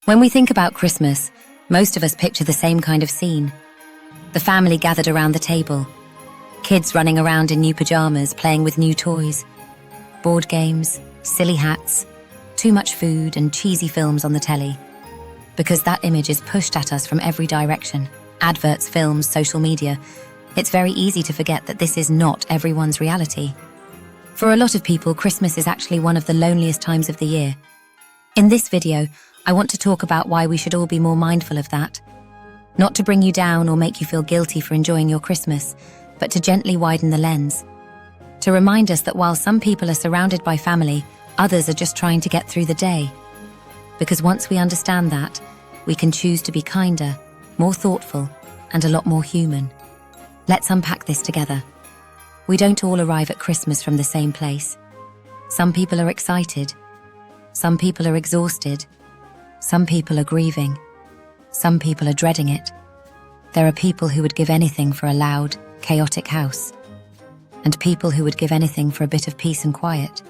When we think about Christmas, most of us picture the same kind of scene. The family gathered around the table, kids running around in new pajamas, playing with new toys, board games, silly hats, too much food and cheesy films on the telly. Because that image is pushed at us from every direction, adverts, films, social media, it's very easy to forget that this is not everyone's reality. For a lot of people, Christmas is actually one of the loneliest times of the year. In this video, I want to talk about why we should all be more mindful of that. Not to bring you down or make you feel guilty for enjoying your Christmas, but to gently widen the lens. To remind us that while some people are surrounded by family, others are just trying to get through the day. Because once we understand that, we can choose to be kinder, more thoughtful, and a lot more human. Let's unpack this together. We don't all arrive at Christmas from the same place. Some people are excited. Some people are exhausted. Some people are grieving. Some people are dreading it. There are people who would give anything for a loud, chaotic house. And people who would give anything for a bit of peace and quiet.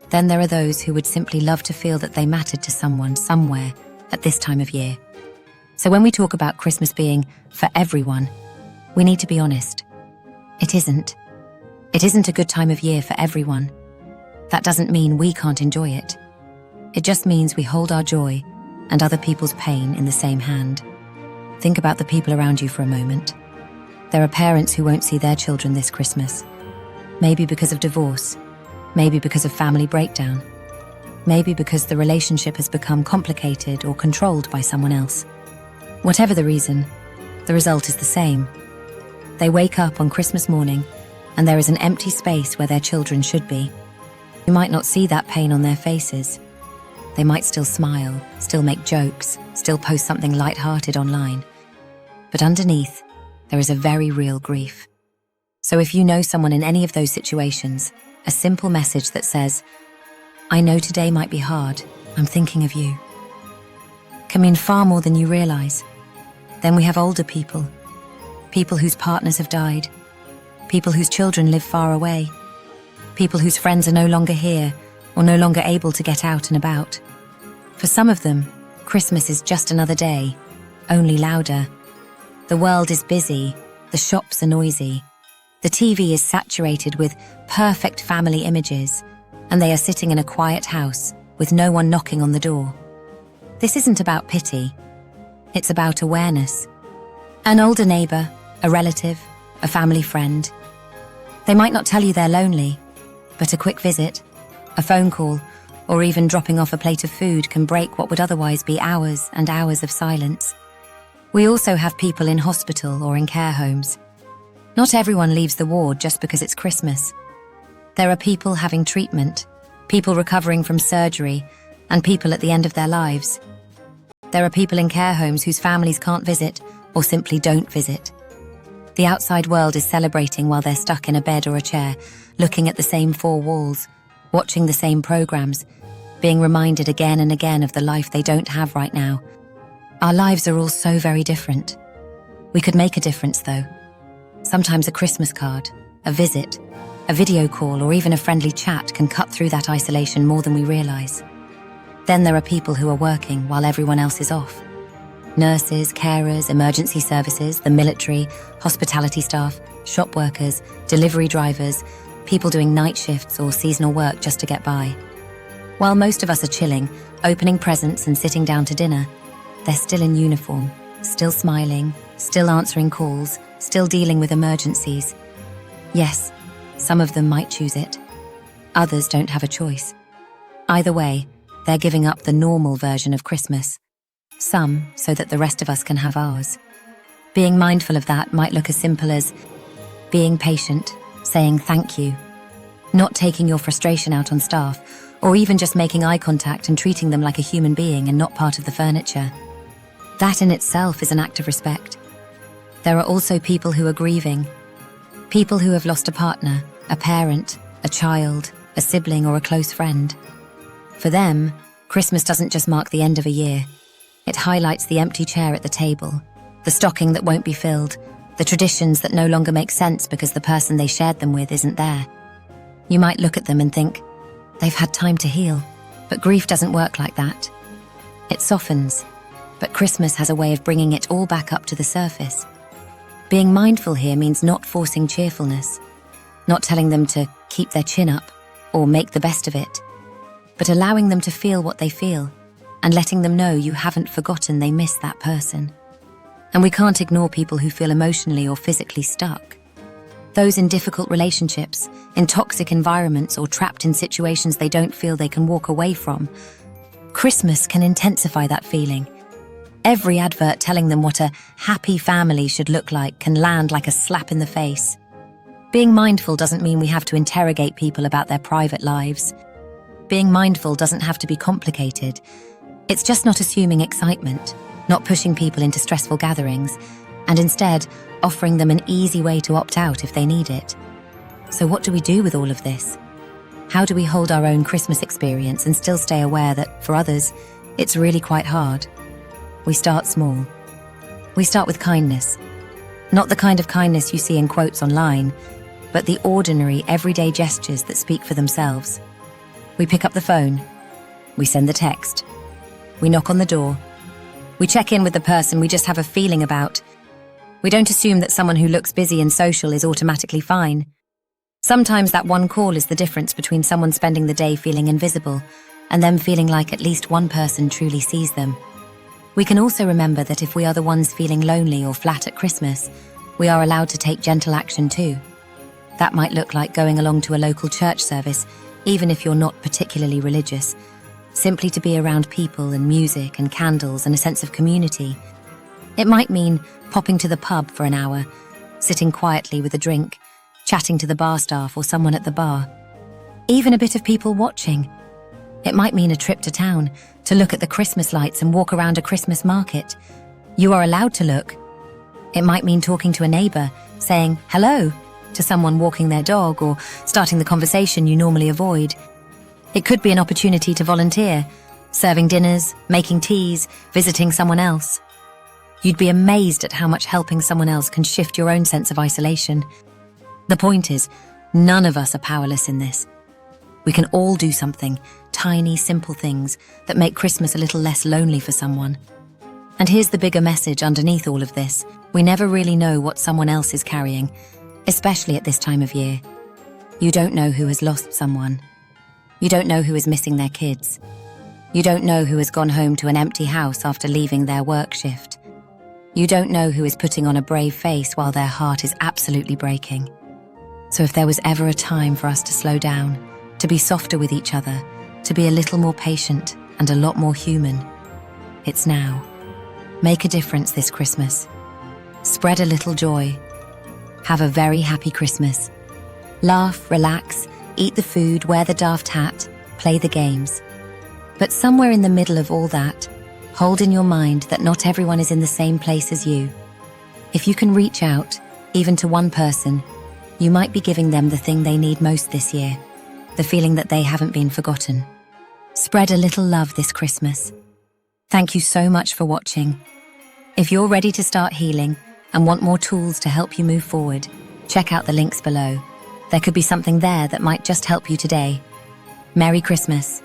Then there are those who would simply love to feel that they mattered to someone, somewhere, at this time of year. So when we talk about Christmas being for everyone, we need to be honest. It isn't. It isn't a good time of year for everyone. That doesn't mean we can't enjoy it. It just means we hold our joy and other people's pain in the same hand. Think about the people around you for a moment. There are parents who won't see their children this Christmas. Maybe because of divorce, maybe because of family breakdown, maybe because the relationship has become complicated or controlled by someone else. Whatever the reason, the result is the same. They wake up on Christmas morning and there is an empty space where their children should be. You might not see that pain on their faces. They might still smile, still make jokes, still post something light-hearted online. But underneath, there is a very real grief. So if you know someone in any of those situations, a simple message that says, "I know today might be hard, I'm thinking of you," can mean far more than you realize. Then we have older people, people whose partners have died, people whose children live far away, people whose friends are no longer here or no longer able to get out and about. For some of them, Christmas is just another day, only louder. The world is busy, the shops are noisy, the TV is saturated with perfect family images, and they are sitting in a quiet house with no one knocking on the door. This isn't about pity, it's about awareness. An older neighbor, a relative, a family friend. They might not tell you they're lonely, but a quick visit, a phone call, or even dropping off a plate of food can break what would otherwise be hours and hours of silence. We also have people in hospital or in care homes. Not everyone leaves the ward just because it's Christmas. There are people having treatment, people recovering from surgery, and people at the end of their lives. There are people in care homes whose families can't visit or simply don't visit. The outside world is celebrating while they're stuck in a bed or a chair, looking at the same four walls, watching the same programs, being reminded again and again of the life they don't have right now. Our lives are all so very different. We could make a difference though. Sometimes a Christmas card, a visit, a video call, or even a friendly chat can cut through that isolation more than we realize. Then there are people who are working while everyone else is off. Nurses, carers, emergency services, the military, hospitality staff, shop workers, delivery drivers, people doing night shifts or seasonal work just to get by. While most of us are chilling, opening presents and sitting down to dinner, they're still in uniform, still smiling, still answering calls, still dealing with emergencies. Yes, some of them might choose it. Others don't have a choice. Either way, they're giving up the normal version of Christmas. Some so that the rest of us can have ours. Being mindful of that might look as simple as being patient, saying thank you, not taking your frustration out on staff, or even just making eye contact and treating them like a human being and not part of the furniture. That in itself is an act of respect. There are also people who are grieving, people who have lost a partner, a parent, a child, a sibling, or a close friend. For them, Christmas doesn't just mark the end of a year. It highlights the empty chair at the table, the stocking that won't be filled, the traditions that no longer make sense because the person they shared them with isn't there. You might look at them and think, they've had time to heal, but grief doesn't work like that. It softens, but Christmas has a way of bringing it all back up to the surface. Being mindful here means not forcing cheerfulness, not telling them to keep their chin up or make the best of it, but allowing them to feel what they feel and letting them know you haven't forgotten they miss that person. And we can't ignore people who feel emotionally or physically stuck. Those in difficult relationships, in toxic environments, or trapped in situations they don't feel they can walk away from. Christmas can intensify that feeling. Every advert telling them what a happy family should look like can land like a slap in the face. Being mindful doesn't mean we have to interrogate people about their private lives. Being mindful doesn't have to be complicated. It's just not assuming excitement, not pushing people into stressful gatherings, and instead offering them an easy way to opt out if they need it. So what do we do with all of this? How do we hold our own Christmas experience and still stay aware that, for others, it's really quite hard? We start small. We start with kindness. Not the kind of kindness you see in quotes online, but the ordinary, everyday gestures that speak for themselves. We pick up the phone. We send the text. We knock on the door. We check in with the person we just have a feeling about. We don't assume that someone who looks busy and social is automatically fine. Sometimes that one call is the difference between someone spending the day feeling invisible and them feeling like at least one person truly sees them. We can also remember that if we are the ones feeling lonely or flat at Christmas, we are allowed to take gentle action too. That might look like going along to a local church service, even if you're not particularly religious, simply to be around people and music and candles and a sense of community. It might mean popping to the pub for an hour, sitting quietly with a drink, chatting to the bar staff or someone at the bar. Even a bit of people watching. It might mean a trip to town, to look at the Christmas lights and walk around a Christmas market. You are allowed to look. It might mean talking to a neighbour, saying hello to someone walking their dog, or starting the conversation you normally avoid. It could be an opportunity to volunteer, serving dinners, making teas, visiting someone else. You'd be amazed at how much helping someone else can shift your own sense of isolation. The point is, none of us are powerless in this. We can all do something, tiny, simple things that make Christmas a little less lonely for someone. And here's the bigger message underneath all of this. We never really know what someone else is carrying, especially at this time of year. You don't know who has lost someone. You don't know who is missing their kids. You don't know who has gone home to an empty house after leaving their work shift. You don't know who is putting on a brave face while their heart is absolutely breaking. So if there was ever a time for us to slow down, to be softer with each other, to be a little more patient and a lot more human, it's now. Make a difference this Christmas. Spread a little joy. Have a very happy Christmas. Laugh, relax, eat the food, wear the daft hat, play the games. But somewhere in the middle of all that, hold in your mind that not everyone is in the same place as you. If you can reach out, even to one person, you might be giving them the thing they need most this year, the feeling that they haven't been forgotten. Spread a little love this Christmas. Thank you so much for watching. If you're ready to start healing and want more tools to help you move forward, check out the links below. There could be something there that might just help you today. Merry Christmas.